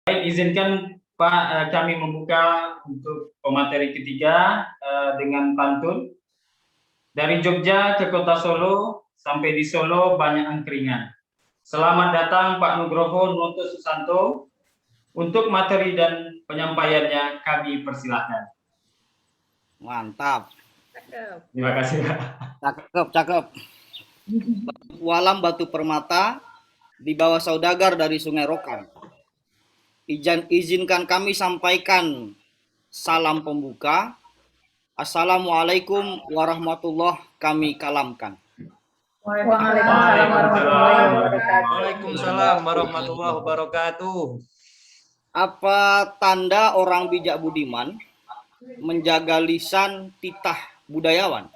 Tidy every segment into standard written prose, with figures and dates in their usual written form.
Baik, izinkan Pak, kami membuka untuk pemateri ketiga dengan pantun. Dari Jogja ke kota Solo, sampai di Solo banyak angkringan. Selamat datang Pak Nugroho Noto Susanto. Untuk materi dan penyampaiannya kami persilahkan. Mantap. Terima kasih Pak. Cakep, cakep. Walam batu permata di bawah saudagar dari Sungai Rokan. Izinkan kami sampaikan salam pembuka. Assalamualaikum warahmatullahi kami kalamkan. Waalaikumsalam warahmatullahi wabarakatuh. Waalaikumsalam warahmatullahi wabarakatuh. Apa tanda orang bijak budiman menjaga lisan titah budayawan?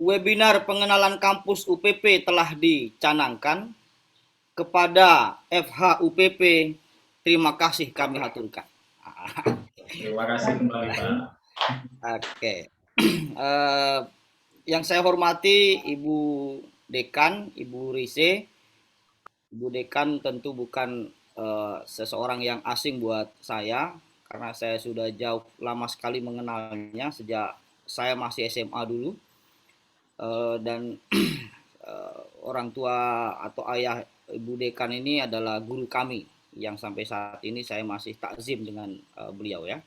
Webinar pengenalan kampus UPP telah dicanangkan. Kepada FH UPP, terima kasih kami haturkan. Terima kasih kembali Pak. Oke. Yang saya hormati Ibu Dekan, Ibu Rise. Ibu Dekan tentu bukan seseorang yang asing buat saya, karena saya sudah jauh lama sekali mengenalnya sejak saya masih SMA dulu. Dan orang tua atau ayah Ibu Dekan ini adalah guru kami yang sampai saat ini saya masih takzim dengan beliau ya.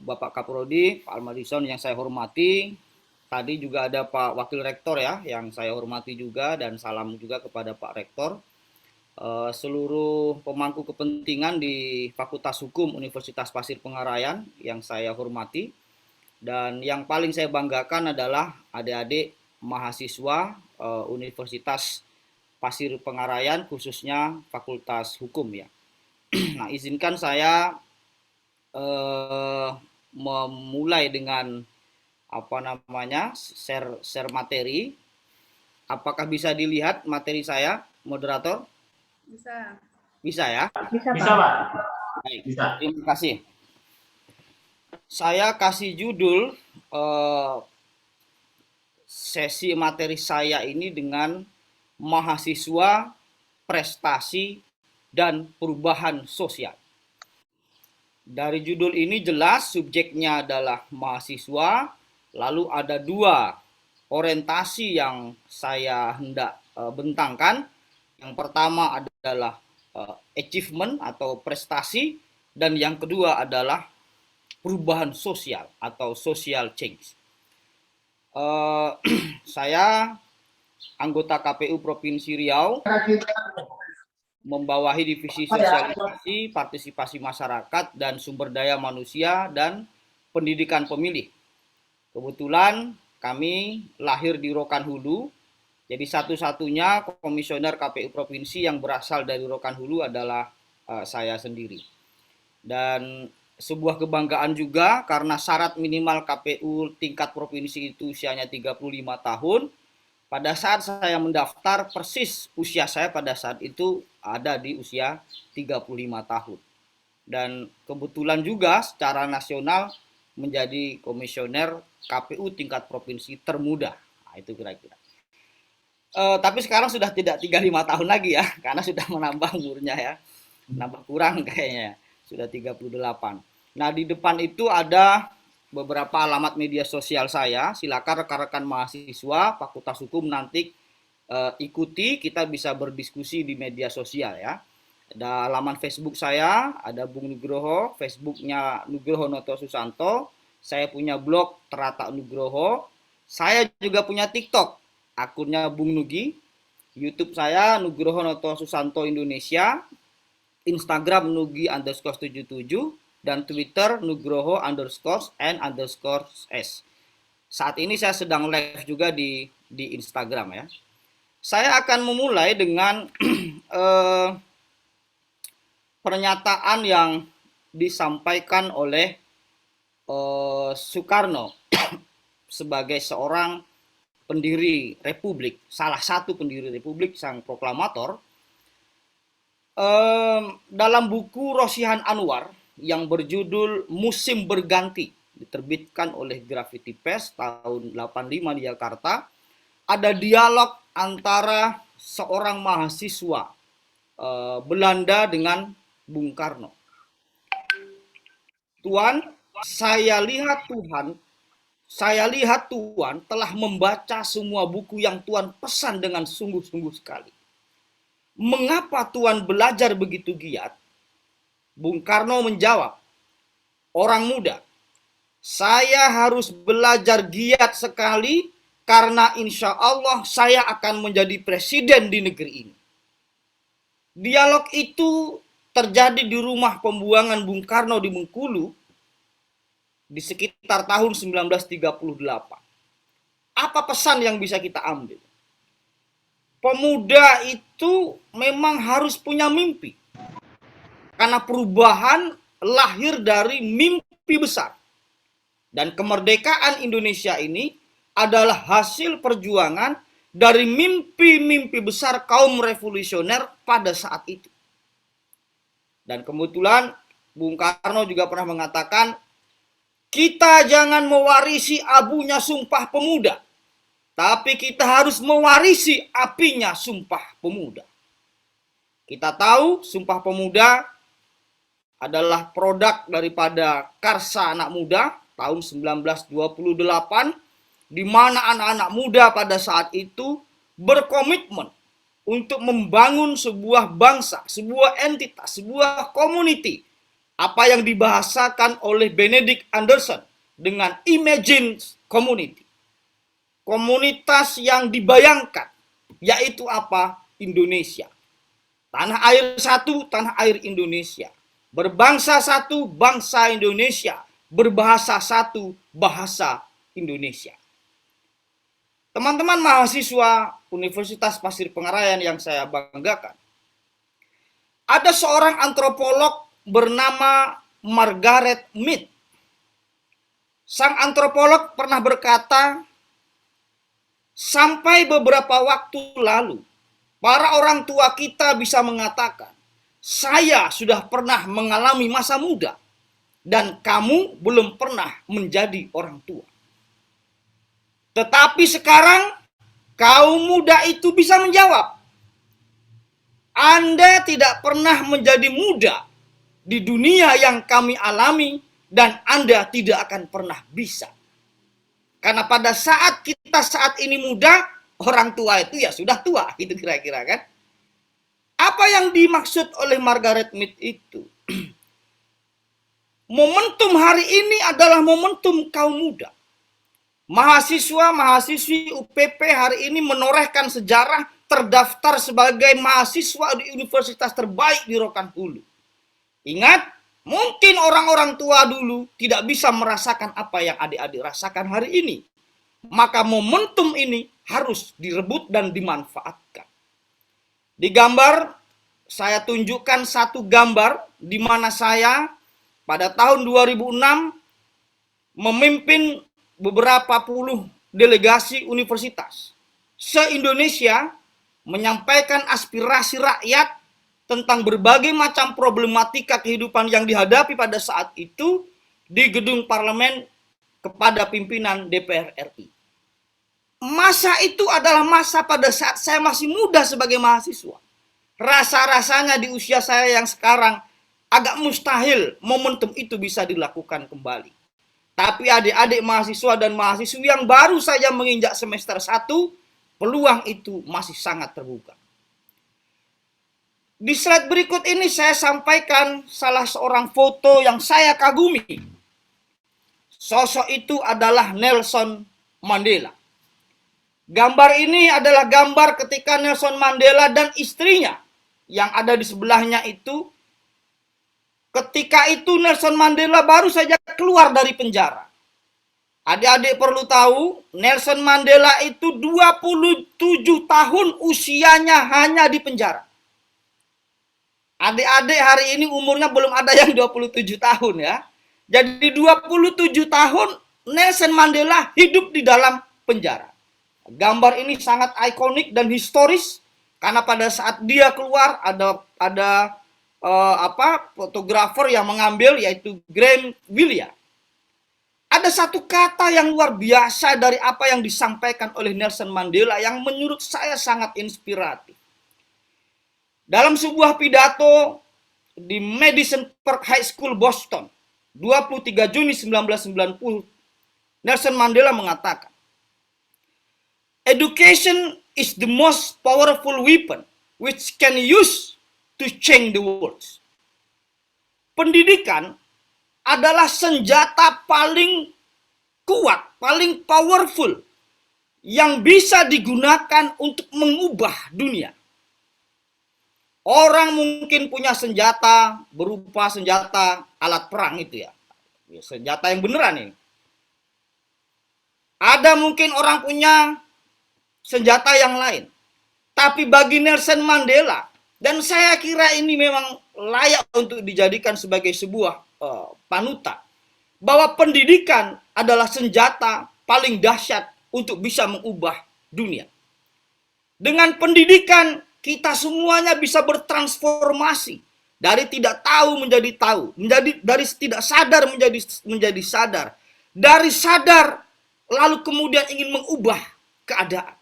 Bapak Kaprodi, Pak Almadison yang saya hormati. Tadi juga ada Pak Wakil Rektor ya yang saya hormati juga, dan salam juga kepada Pak Rektor. Seluruh pemangku kepentingan di Fakultas Hukum Universitas Pasir Pengarayan yang saya hormati. Dan yang paling saya banggakan adalah adik-adik mahasiswa Universitas Pasir Pengarayan, khususnya Fakultas Hukum ya. Nah, izinkan saya memulai dengan share materi. Apakah bisa dilihat materi saya, moderator? Bisa. Bisa ya? Bisa Pak. Baik, Bisa. terima kasih. Saya kasih judul sesi materi saya ini dengan mahasiswa, prestasi, dan perubahan sosial. Dari judul ini jelas subjeknya adalah mahasiswa, lalu ada dua orientasi yang saya hendak bentangkan. Yang pertama adalah achievement atau prestasi, dan yang kedua adalah perubahan sosial atau social change. Saya anggota KPU Provinsi Riau, membawahi divisi sosialisasi, partisipasi masyarakat, dan sumber daya manusia dan pendidikan pemilih. Kebetulan kami lahir di Rokan Hulu, jadi satu-satunya komisioner KPU Provinsi yang berasal dari Rokan Hulu adalah saya sendiri. Dan sebuah kebanggaan juga karena syarat minimal KPU tingkat provinsi itu usianya 35 tahun. Pada saat saya mendaftar, persis usia saya pada saat itu ada di usia 35 tahun. Dan kebetulan juga secara nasional menjadi komisioner KPU tingkat provinsi termuda. Nah, itu kira-kira. Tapi sekarang sudah tidak 35 tahun lagi ya, karena sudah menambah umurnya ya. Nambah kurang kayaknya, sudah 38. Nah, di depan itu ada beberapa alamat media sosial saya. Silakan rekan-rekan mahasiswa Fakultas Hukum nanti ikuti, kita bisa berdiskusi di media sosial ya. Ada laman Facebook saya, ada Bung Nugroho, Facebooknya Nugroho Noto Susanto. Saya punya blog Terata Nugroho. Saya juga punya TikTok, akunnya Bung Nugi. YouTube saya Nugroho Noto Susanto Indonesia. Instagram Nugi_77 dan Twitter Nugroho_N_S. Saat ini saya sedang live juga di Instagram ya. Saya akan memulai dengan pernyataan yang disampaikan oleh Soekarno sebagai seorang pendiri Republik, salah satu pendiri Republik, sang proklamator. Dalam buku Rosihan Anwar yang berjudul Musim Berganti, diterbitkan oleh Graffiti Press tahun 85 di Jakarta, ada dialog antara seorang mahasiswa Belanda dengan Bung Karno. Tuan, saya lihat Tuan telah membaca semua buku yang Tuan pesan dengan sungguh-sungguh sekali. Mengapa Tuan belajar begitu giat? Bung Karno menjawab, orang muda, saya harus belajar giat sekali karena insya Allah saya akan menjadi presiden di negeri ini. Dialog itu terjadi di rumah pembuangan Bung Karno di Bengkulu di sekitar tahun 1938. Apa pesan yang bisa kita ambil? Pemuda itu memang harus punya mimpi. Karena perubahan lahir dari mimpi besar. Dan kemerdekaan Indonesia ini adalah hasil perjuangan dari mimpi-mimpi besar kaum revolusioner pada saat itu. Dan kebetulan Bung Karno juga pernah mengatakan, kita jangan mewarisi abunya Sumpah Pemuda, tapi kita harus mewarisi apinya Sumpah Pemuda. Kita tahu Sumpah Pemuda adalah produk daripada Karsa Anak Muda tahun 1928, di mana anak-anak muda pada saat itu berkomitmen untuk membangun sebuah bangsa, sebuah entitas, sebuah community. Apa yang dibahasakan oleh Benedict Anderson dengan Imagine Community. Komunitas yang dibayangkan, yaitu apa? Indonesia. Tanah air satu, tanah air Indonesia. Berbangsa satu, bangsa Indonesia. Berbahasa satu, bahasa Indonesia. Teman-teman mahasiswa Universitas Pasir Pengarayan yang saya banggakan, ada seorang antropolog bernama Margaret Mead. Sang antropolog pernah berkata, sampai beberapa waktu lalu, para orang tua kita bisa mengatakan, saya sudah pernah mengalami masa muda, dan kamu belum pernah menjadi orang tua. Tetapi sekarang kaum muda itu bisa menjawab, Anda tidak pernah menjadi muda di dunia yang kami alami dan Anda tidak akan pernah bisa. Karena pada saat kita saat ini muda, orang tua itu ya sudah tua, itu kira-kira kan. Apa yang dimaksud oleh Margaret Mead itu? Momentum hari ini adalah momentum kaum muda. Mahasiswa-mahasiswi UPP hari ini menorehkan sejarah terdaftar sebagai mahasiswa di universitas terbaik di Rokan Hulu. Ingat, mungkin orang-orang tua dulu tidak bisa merasakan apa yang adik-adik rasakan hari ini. Maka momentum ini harus direbut dan dimanfaatkan. Di gambar, saya tunjukkan satu gambar di mana saya pada tahun 2006 memimpin beberapa puluh delegasi universitas se-Indonesia menyampaikan aspirasi rakyat tentang berbagai macam problematika kehidupan yang dihadapi pada saat itu di gedung parlemen kepada pimpinan DPR RI. Masa itu adalah masa pada saat saya masih muda sebagai mahasiswa. Rasa-rasanya di usia saya yang sekarang agak mustahil momentum itu bisa dilakukan kembali. Tapi adik-adik mahasiswa dan mahasiswi yang baru saja menginjak semester 1, peluang itu masih sangat terbuka. Di slide berikut ini saya sampaikan salah seorang foto yang saya kagumi. Sosok itu adalah Nelson Mandela. Gambar ini adalah gambar ketika Nelson Mandela dan istrinya yang ada di sebelahnya itu. Ketika itu Nelson Mandela baru saja keluar dari penjara. Adik-adik perlu tahu, Nelson Mandela itu 27 tahun usianya hanya di penjara. Adik-adik hari ini umurnya belum ada yang 27 tahun ya. Jadi 27 tahun Nelson Mandela hidup di dalam penjara. Gambar ini sangat ikonik dan historis karena pada saat dia keluar ada fotografer yang mengambil, yaitu Graham William. Ada satu kata yang luar biasa dari apa yang disampaikan oleh Nelson Mandela yang menurut saya sangat inspiratif. Dalam sebuah pidato di Madison Park High School, Boston, 23 Juni 1990, Nelson Mandela mengatakan, "Education is the most powerful weapon which can use to change the world." Pendidikan adalah senjata paling kuat, paling powerful yang bisa digunakan untuk mengubah dunia. Orang mungkin punya senjata berupa senjata alat perang itu ya. Senjata yang beneran ini. Ada mungkin orang punya senjata yang lain. Tapi bagi Nelson Mandela, dan saya kira ini memang layak untuk dijadikan sebagai sebuah panutan, bahwa pendidikan adalah senjata paling dahsyat untuk bisa mengubah dunia. Dengan pendidikan, kita semuanya bisa bertransformasi dari tidak tahu menjadi tahu, dari tidak sadar menjadi sadar, dari sadar lalu kemudian ingin mengubah keadaan.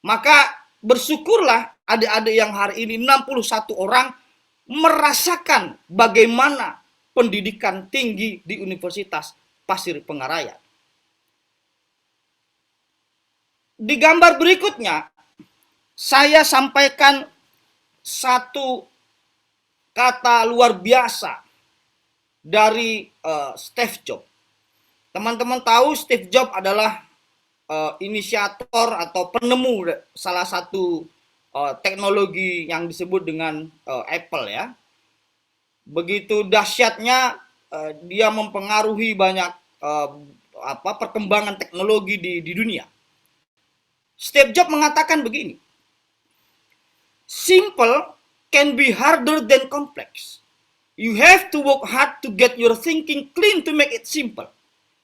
Maka bersyukurlah adik-adik yang hari ini 61 orang merasakan bagaimana pendidikan tinggi di Universitas Pasir Pengaraya. Di gambar berikutnya, saya sampaikan satu kata luar biasa dari Steve Jobs. Teman-teman tahu Steve Jobs adalah inisiator atau penemu salah satu teknologi yang disebut dengan Apple ya. Begitu dahsyatnya dia mempengaruhi banyak perkembangan teknologi di dunia. Steve Jobs mengatakan begini, "Simple can be harder than complex. You have to work hard to get your thinking clean to make it simple.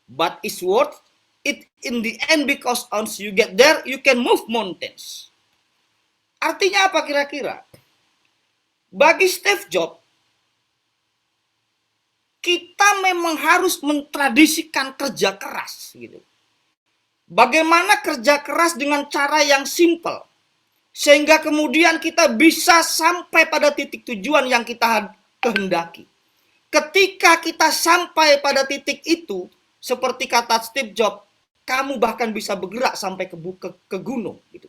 But it's worth it in the end because once you get there, you can move mountains." Artinya apa kira-kira? Bagi Steve Jobs, kita memang harus mentradisikan kerja keras gitu. Bagaimana kerja keras dengan cara yang simple, sehingga kemudian kita bisa sampai pada titik tujuan yang kita kehendaki. Ketika kita sampai pada titik itu, seperti kata Steve Jobs, kamu bahkan bisa bergerak sampai ke gunung. Gitu.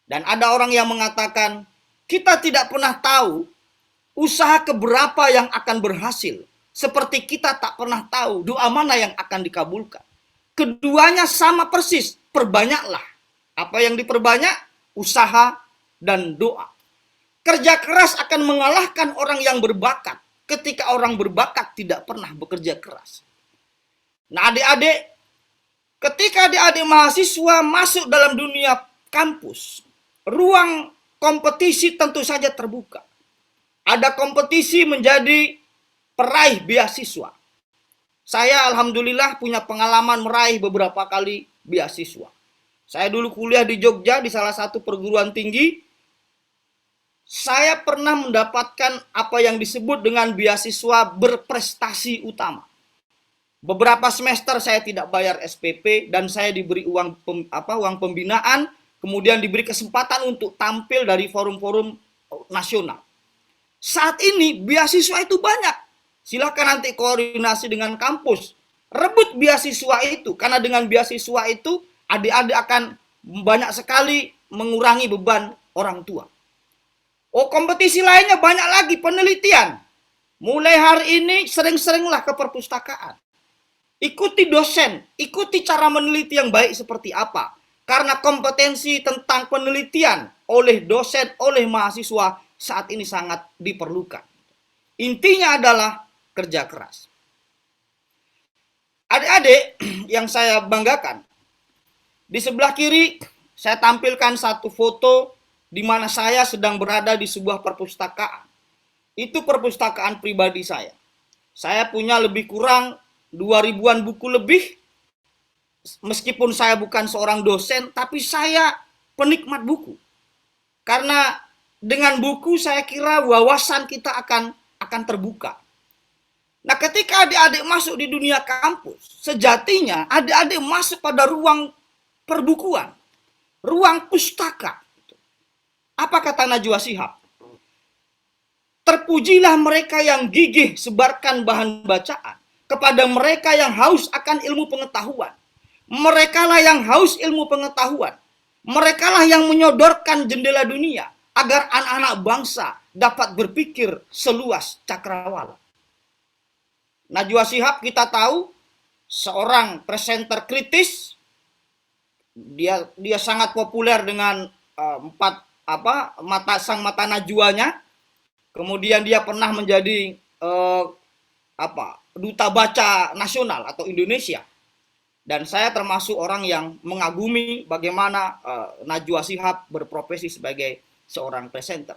Dan ada orang yang mengatakan, kita tidak pernah tahu usaha keberapa yang akan berhasil. Seperti kita tak pernah tahu doa mana yang akan dikabulkan. Keduanya sama persis, perbanyaklah. Apa yang diperbanyak? Usaha dan doa. Kerja keras akan mengalahkan orang yang berbakat ketika orang berbakat tidak pernah bekerja keras. Nah adik-adik, ketika adik-adik mahasiswa masuk dalam dunia kampus, ruang kompetisi tentu saja terbuka. Ada kompetisi menjadi peraih beasiswa. Saya alhamdulillah punya pengalaman meraih beberapa kali beasiswa. Saya dulu kuliah di Jogja di salah satu perguruan tinggi. Saya pernah mendapatkan apa yang disebut dengan beasiswa berprestasi utama. Beberapa semester saya tidak bayar SPP dan saya diberi uang pembinaan, kemudian diberi kesempatan untuk tampil dari forum-forum nasional. Saat ini beasiswa itu banyak. Silakan nanti koordinasi dengan kampus. Rebut beasiswa itu, karena dengan beasiswa itu adik-adik akan banyak sekali mengurangi beban orang tua. Oh, kompetisi lainnya banyak lagi, penelitian. Mulai hari ini sering-seringlah ke perpustakaan. Ikuti dosen, ikuti cara meneliti yang baik seperti apa. Karena kompetensi tentang penelitian oleh dosen, oleh mahasiswa saat ini sangat diperlukan. Intinya adalah kerja keras. Adik-adik yang saya banggakan, di sebelah kiri saya tampilkan satu foto di mana saya sedang berada di sebuah perpustakaan. Itu perpustakaan pribadi saya. Saya punya lebih kurang 2000-an buku lebih. Meskipun saya bukan seorang dosen, tapi saya penikmat buku. Karena dengan buku saya kira wawasan kita akan terbuka. Nah, ketika adik-adik masuk di dunia kampus, sejatinya adik-adik masuk pada ruang perbukuan, ruang pustaka. Apa kata Najwa Shihab? Terpujilah mereka yang gigih sebarkan bahan bacaan kepada mereka yang haus akan ilmu pengetahuan. Merekalah yang haus ilmu pengetahuan. Merekalah yang menyodorkan jendela dunia agar anak-anak bangsa dapat berpikir seluas cakrawala. Najwa Shihab kita tahu seorang presenter kritis. Dia sangat populer dengan mata najwanya. Kemudian dia pernah menjadi duta baca nasional atau Indonesia. Dan saya termasuk orang yang mengagumi bagaimana Najwa Shihab berprofesi sebagai seorang presenter.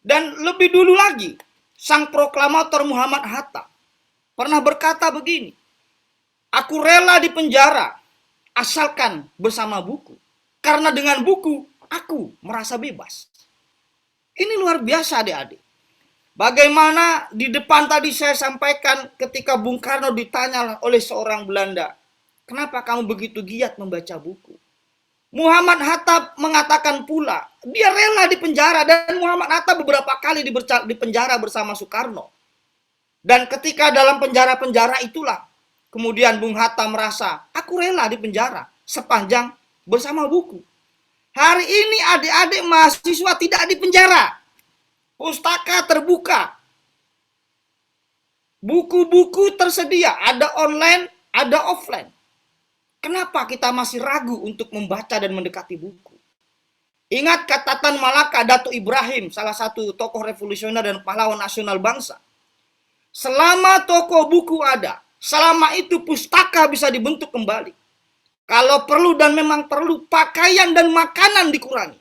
Dan lebih dulu lagi, sang proklamator Muhammad Hatta pernah berkata begini, "Aku rela dipenjara asalkan bersama buku. Karena dengan buku, aku merasa bebas." Ini luar biasa adik-adik. Bagaimana di depan tadi saya sampaikan ketika Bung Karno ditanya oleh seorang Belanda, "Kenapa kamu begitu giat membaca buku?" Muhammad Hatta mengatakan pula, dia rela dipenjara, dan Muhammad Hatta beberapa kali dipenjara bersama Soekarno. Dan ketika dalam penjara-penjara itulah, kemudian Bung Hatta merasa, aku rela dipenjara sepanjang bersama buku. Hari ini adik-adik mahasiswa tidak dipenjara. Pustaka terbuka. Buku-buku tersedia, ada online, ada offline. Kenapa kita masih ragu untuk membaca dan mendekati buku? Ingat kata Tan Malaka Datuk Ibrahim, salah satu tokoh revolusioner dan pahlawan nasional bangsa. Selama toko buku ada, selama itu pustaka bisa dibentuk kembali. Kalau perlu dan memang perlu, pakaian dan makanan dikurangi.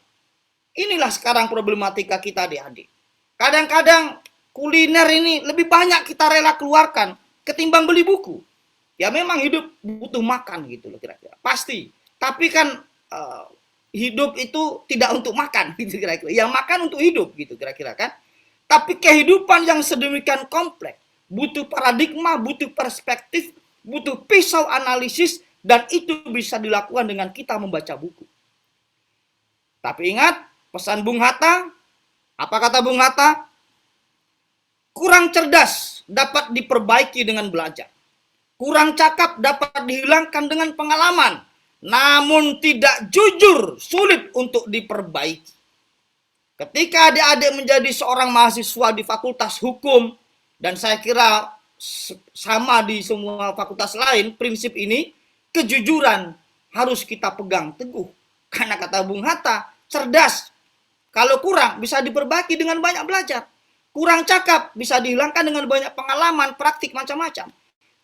Inilah sekarang problematika kita adik-adik. Kadang-kadang kuliner ini lebih banyak kita rela keluarkan ketimbang beli buku. Ya memang hidup butuh makan gitu loh kira-kira. Pasti. Tapi kan hidup itu tidak untuk makan gitu kira-kira. Yang makan untuk hidup gitu kira-kira kan. Tapi kehidupan yang sedemikian kompleks butuh paradigma, butuh perspektif, butuh pisau analisis, dan itu bisa dilakukan dengan kita membaca buku. Tapi ingat pesan Bung Hatta. Apa kata Bung Hatta? Kurang cerdas dapat diperbaiki dengan belajar. Kurang cakap dapat dihilangkan dengan pengalaman. Namun tidak jujur sulit untuk diperbaiki. Ketika adik-adik menjadi seorang mahasiswa di Fakultas Hukum, dan saya kira sama di semua fakultas lain, prinsip ini, kejujuran harus kita pegang teguh. Karena kata Bung Hatta, cerdas. Kalau kurang bisa diperbaiki dengan banyak belajar. Kurang cakap bisa dihilangkan dengan banyak pengalaman, praktik macam-macam.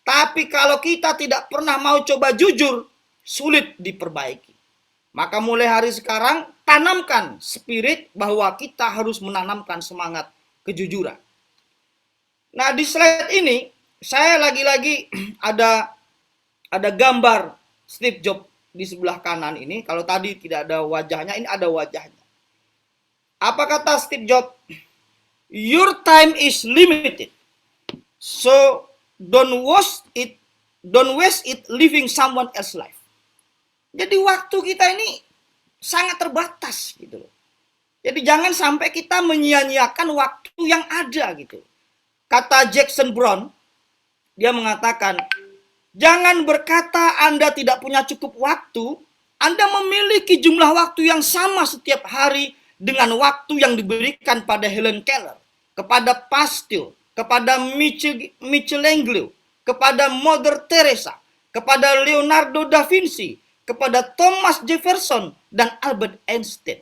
Tapi kalau kita tidak pernah mau coba jujur, sulit diperbaiki. Maka mulai hari sekarang, tanamkan spirit bahwa kita harus menanamkan semangat kejujuran. Nah, di slide ini, saya lagi-lagi ada gambar Steve Jobs di sebelah kanan ini. Kalau tadi tidak ada wajahnya, ini ada wajahnya. Apa kata Steve Jobs? Your time is limited. So, don't waste it living someone else's life. Jadi waktu kita ini sangat terbatas gitu loh. Jadi jangan sampai kita menyia-nyiakan waktu yang ada gitu. Kata Jackson Brown, dia mengatakan, jangan berkata Anda tidak punya cukup waktu, Anda memiliki jumlah waktu yang sama setiap hari dengan waktu yang diberikan pada Helen Keller, kepada Pasteur, kepada Michelangelo, kepada Mother Teresa, kepada Leonardo da Vinci, kepada Thomas Jefferson, dan Albert Einstein.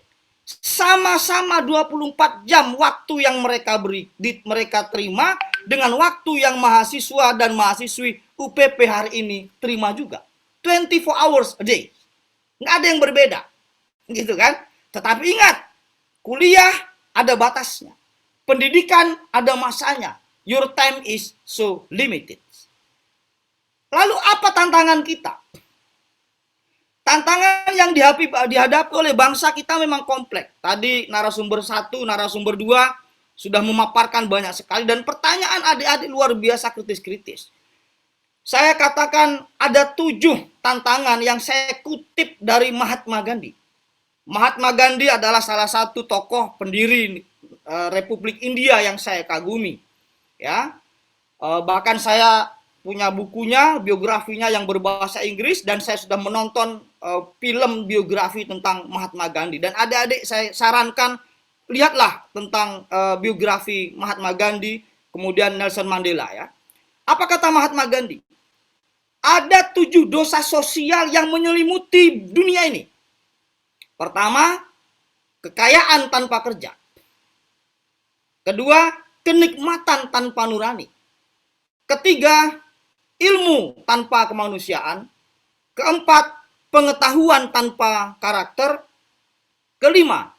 Sama-sama 24 jam waktu yang mereka terima dengan waktu yang mahasiswa dan mahasiswi UPP hari ini terima juga. 24 hours a day. Nggak ada yang berbeda. Gitu kan? Tetapi ingat, kuliah ada batasnya. Pendidikan ada masanya. Your time is so limited. Lalu apa tantangan kita? Tantangan yang dihadapi oleh bangsa kita memang kompleks. Tadi narasumber 1, narasumber 2 sudah memaparkan banyak sekali. Dan pertanyaan adik-adik luar biasa kritis-kritis. Saya katakan ada 7 tantangan yang saya kutip dari Mahatma Gandhi. Mahatma Gandhi adalah salah satu tokoh pendiri Republik India yang saya kagumi. Ya, bahkan saya punya bukunya, biografinya yang berbahasa Inggris, dan saya sudah menonton film biografi tentang Mahatma Gandhi. Dan adik-adik saya sarankan lihatlah tentang biografi Mahatma Gandhi, kemudian Nelson Mandela ya. Apa kata Mahatma Gandhi? Ada 7 dosa sosial yang menyelimuti dunia ini. Pertama, kekayaan tanpa kerja. Kedua, kenikmatan tanpa nurani. Ketiga, ilmu tanpa kemanusiaan. Keempat, pengetahuan tanpa karakter. Kelima,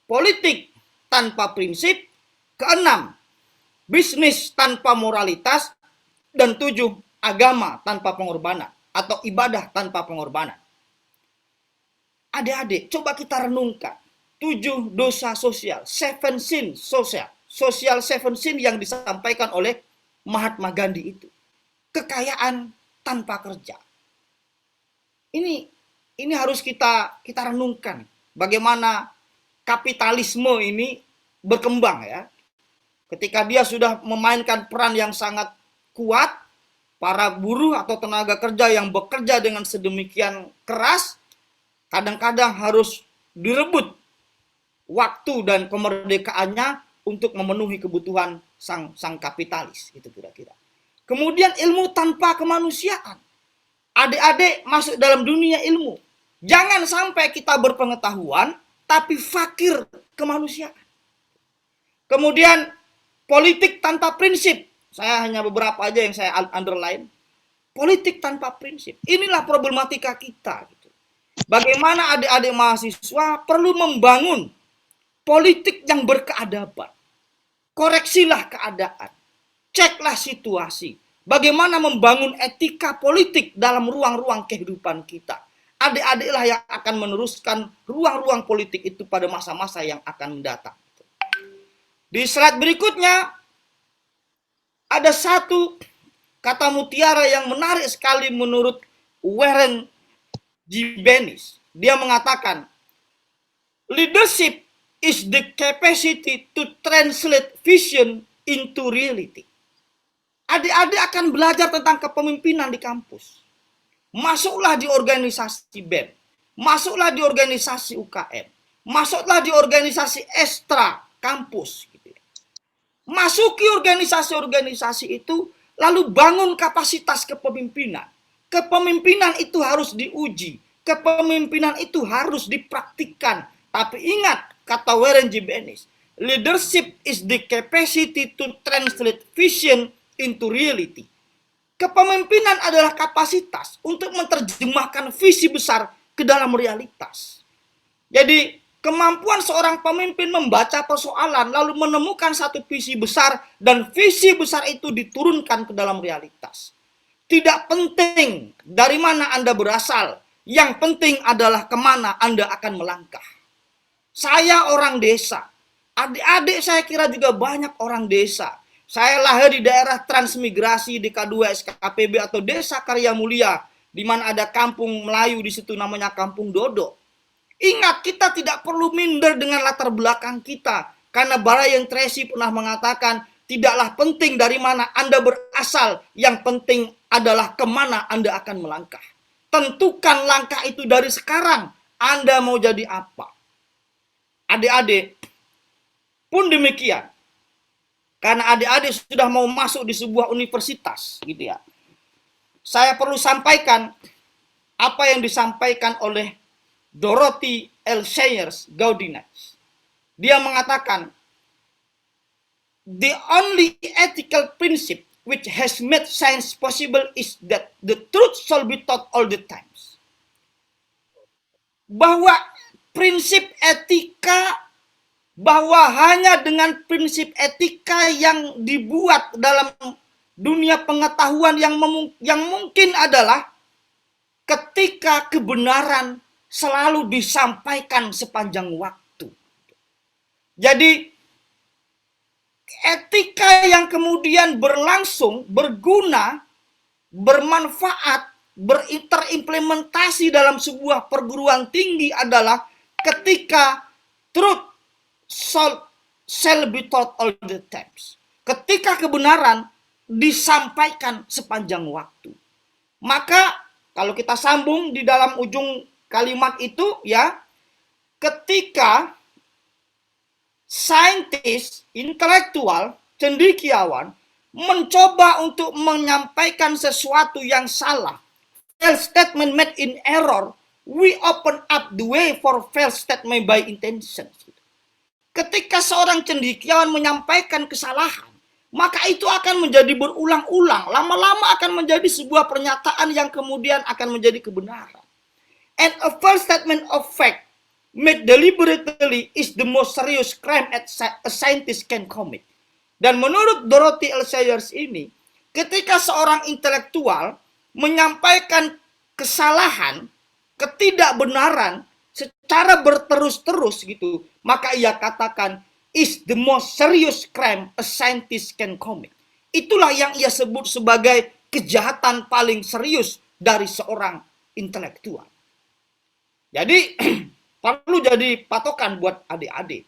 politik tanpa prinsip. Keenam, bisnis tanpa moralitas. Dan 7, agama tanpa pengorbanan atau ibadah tanpa pengorbanan. Adik-adik, coba kita renungkan 7 dosa sosial, 7 sin sosial, social 7 sin yang disampaikan oleh Mahatma Gandhi itu. Kekayaan tanpa kerja. Ini harus kita renungkan bagaimana kapitalisme ini berkembang ya. Ketika dia sudah memainkan peran yang sangat kuat, para buruh atau tenaga kerja yang bekerja dengan sedemikian keras kadang-kadang harus direbut waktu dan kemerdekaannya untuk memenuhi kebutuhan sang kapitalis, itu kira-kira. Kemudian ilmu tanpa kemanusiaan. Adik-adik masuk dalam dunia ilmu. Jangan sampai kita berpengetahuan tapi fakir kemanusiaan. Kemudian politik tanpa prinsip. Saya hanya beberapa aja yang saya underline. Politik tanpa prinsip. Inilah problematika kita. Bagaimana adik-adik mahasiswa perlu membangun politik yang berkeadaban. Koreksilah keadaan. Ceklah situasi. Bagaimana membangun etika politik dalam ruang-ruang kehidupan kita. Adik-adiklah yang akan meneruskan ruang-ruang politik itu pada masa-masa yang akan mendatang. Di slide berikutnya, ada satu kata mutiara yang menarik sekali menurut Warren G. Bennis. Dia mengatakan, leadership is the capacity to translate vision into reality. Adik-adik akan belajar tentang kepemimpinan di kampus. Masuklah di organisasi BEM. Masuklah di organisasi UKM. Masuklah di organisasi ekstra kampus. Masuki organisasi-organisasi itu, lalu bangun kapasitas kepemimpinan. Kepemimpinan itu harus diuji. Kepemimpinan itu harus dipraktikkan. Tapi ingat, kata Warren G. Bennis, leadership is the capacity to translate vision into reality. Kepemimpinan adalah kapasitas untuk menerjemahkan visi besar ke dalam realitas. Jadi, kemampuan seorang pemimpin membaca persoalan lalu menemukan satu visi besar dan visi besar itu diturunkan ke dalam realitas. Tidak penting dari mana Anda berasal, yang penting adalah kemana Anda akan melangkah. Saya orang desa, adik-adik saya kira juga banyak orang desa. Saya lahir di daerah transmigrasi di K2 SKPB atau Desa Karya Mulia, di mana ada kampung Melayu di situ namanya Kampung Dodo. Ingat, kita tidak perlu minder dengan latar belakang kita. Karena Brian Tracy pernah mengatakan, tidaklah penting dari mana Anda berasal. Yang penting adalah kemana Anda akan melangkah. Tentukan langkah itu dari sekarang. Anda mau jadi apa? Adik-adik pun demikian. Karena adik-adik sudah mau masuk di sebuah universitas. Gitu ya. Saya perlu sampaikan apa yang disampaikan oleh Dorothy L. Sayers Gaudinage. Dia mengatakan, the only ethical principle which has made science possible is that the truth shall be taught all the times. Bahwa prinsip etika, bahwa hanya dengan prinsip etika yang dibuat dalam dunia pengetahuan yang mungkin adalah ketika kebenaran selalu disampaikan sepanjang waktu. Jadi etika yang kemudian berlangsung, berguna, bermanfaat, terimplementasi dalam sebuah perguruan tinggi adalah ketika truth shall be told all the times. Ketika kebenaran disampaikan sepanjang waktu. Maka kalau kita sambung di dalam ujung kalimat itu ya, ketika saintis, intelektual, cendekiawan mencoba untuk menyampaikan sesuatu yang salah, false statement made in error, we open up the way for false statement by intention. Ketika seorang cendekiawan menyampaikan kesalahan, maka itu akan menjadi berulang-ulang, lama-lama akan menjadi sebuah pernyataan yang kemudian akan menjadi kebenaran. And a false statement of fact made deliberately is the most serious crime a scientist can commit. Dan menurut Dorothy L. Sayers ini, ketika seorang intelektual menyampaikan kesalahan, ketidakbenaran secara berterus-terus gitu, maka ia katakan is the most serious crime a scientist can commit. Itulah yang ia sebut sebagai kejahatan paling serius dari seorang intelektual. Jadi perlu jadi patokan buat adik-adik.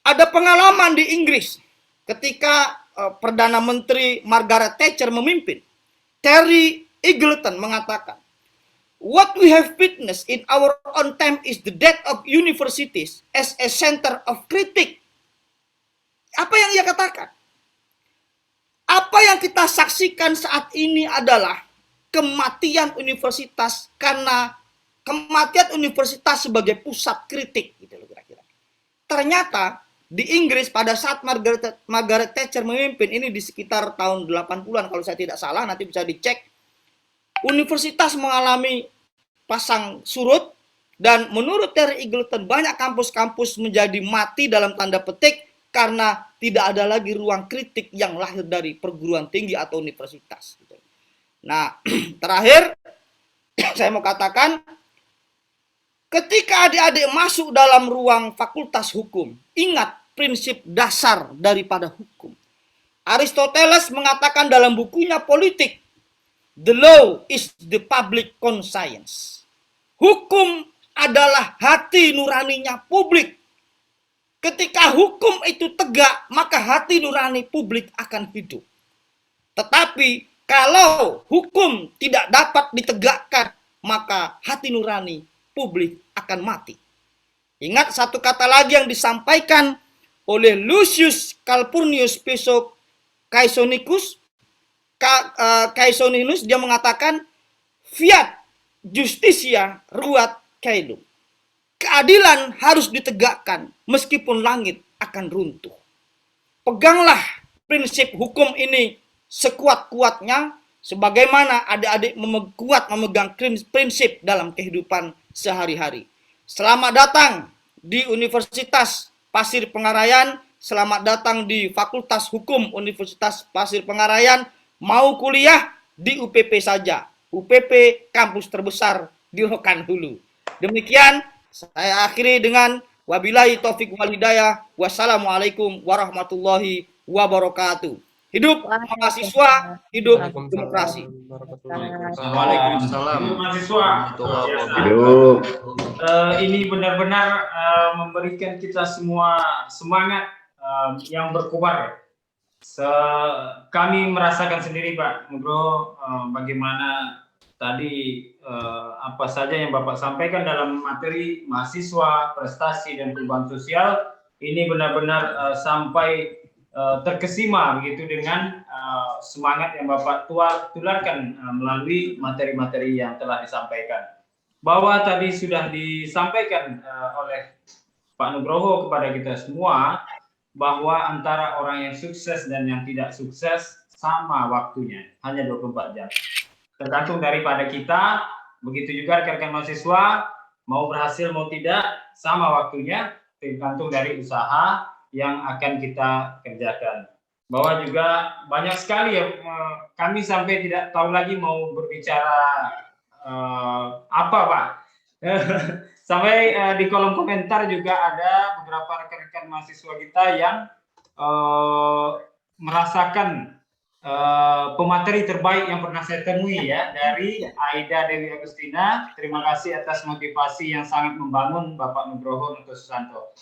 Ada pengalaman di Inggris ketika Perdana Menteri Margaret Thatcher memimpin. Terry Eagleton mengatakan, what we have witnessed in our own time is the death of universities as a center of critique. Apa yang ia katakan? Apa yang kita saksikan saat ini adalah kematian universitas karena kematian universitas sebagai pusat kritik gitu loh kira-kira. Ternyata di Inggris pada saat Margaret Thatcher memimpin, ini di sekitar tahun 80-an kalau saya tidak salah, nanti bisa dicek, universitas mengalami pasang surut, dan menurut Terry Eagleton banyak kampus-kampus menjadi mati dalam tanda petik karena tidak ada lagi ruang kritik yang lahir dari perguruan tinggi atau universitas. Nah, terakhir saya mau katakan, ketika adik-adik masuk dalam ruang fakultas hukum, ingat prinsip dasar daripada hukum. Aristoteles mengatakan dalam bukunya Politik, the law is the public conscience. Hukum adalah hati nuraninya publik. Ketika hukum itu tegak, maka hati nurani publik akan hidup. Tetapi kalau hukum tidak dapat ditegakkan, maka hati nurani publik akan mati. Ingat satu kata lagi yang disampaikan oleh Lucius Calpurnius Piso Caesonicus. Caesoninus, dia mengatakan fiat justitia ruat caelum. Keadilan harus ditegakkan meskipun langit akan runtuh. Peganglah prinsip hukum ini sekuat-kuatnya sebagaimana adik-adik kuat memegang prinsip dalam kehidupan sehari-hari. Selamat datang di Universitas Pasir Pengarayan, selamat datang di Fakultas Hukum Universitas Pasir Pengarayan. Mau kuliah di UPP saja. UPP kampus terbesar di Rokan Hulu. Demikian saya akhiri dengan wabillahi taufik wal hidayah. Wassalamualaikum warahmatullahi wabarakatuh. Hidup mahasiswa, hidup demokrasi. Waalaikumsalam. Hidup mahasiswa. Hidup. Ini benar-benar memberikan kita semua semangat yang berkobar. Kami merasakan sendiri Pak Nugro, bagaimana tadi apa saja yang Bapak sampaikan dalam materi mahasiswa, prestasi dan perubahan sosial ini benar-benar sampai terkesima begitu dengan semangat yang Bapak tularkan melalui materi-materi yang telah disampaikan. Bahwa tadi sudah disampaikan oleh Pak Nugroho kepada kita semua bahwa antara orang yang sukses dan yang tidak sukses sama waktunya, hanya 24 jam. Tergantung daripada kita, begitu juga rekan-rekan mahasiswa, mau berhasil mau tidak, sama waktunya, tergantung dari usaha yang akan kita kerjakan. Bahwa juga banyak sekali ya, kami sampai tidak tahu lagi mau berbicara apa Pak. Sampai di kolom komentar juga ada beberapa rekan-rekan mahasiswa kita yang merasakan pemateri terbaik yang pernah saya temui ya, dari Aida Dewi Agustina. Terima kasih atas motivasi yang sangat membangun Bapak Nugroho Nugroho Susanto.